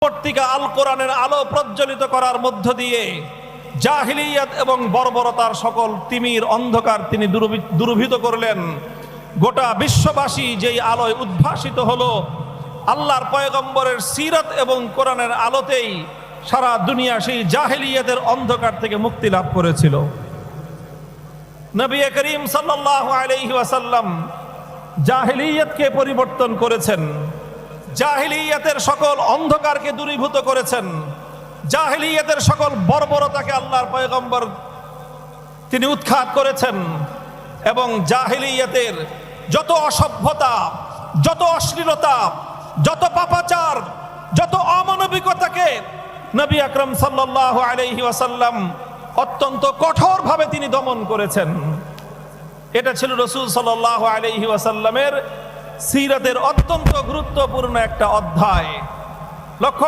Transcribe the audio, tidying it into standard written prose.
পত্রিকা আল কোরআনের আলো প্রজ্বলিত করার মধ্য দিয়ে জাহিলিয়াত এবং বর্বরতার সকল তিমির অন্ধকার তিনি দূরীভূত করলেন। গোটা বিশ্ববাসী যেই আলোয় উদ্ভাসিত হলো আল্লাহর পয়গম্বরের সিরাত এবং কোরআনের আলোতেই সারা দুনিয়া সেই জাহিলিয়াতের অন্ধকার থেকে মুক্তি লাভ করেছিল। নবী করিম সাল্লাল্লাহু আলাইহি ওয়াসাল্লাম জাহিলিয়াতকে পরিবর্তন করেছেন, জাহিলিয়াতের সকল অন্ধকারকে দূরীভূত করেছেন, জাহিলিয়াতের সকল বর্বরতাকে আল্লাহর পয়গম্বর তিনি উৎখাত করেছেন এবং জাহিলিয়াতের যত অসভ্যতা, যত অশ্লীলতা, যত পাপাচার, যত অমানবিকতাকে নবী আকরাম সাল্লাল্লাহু আলাইহি ওয়াসাল্লাম অত্যন্ত কঠোরভাবে তিনি দমন করেছেন। এটা ছিল রাসূল সাল্লাল্লাহু আলাইহি ওয়াসাল্লামের সিরাতের অত্যন্ত গুরুত্বপূর্ণ একটা অধ্যায়। লক্ষ্য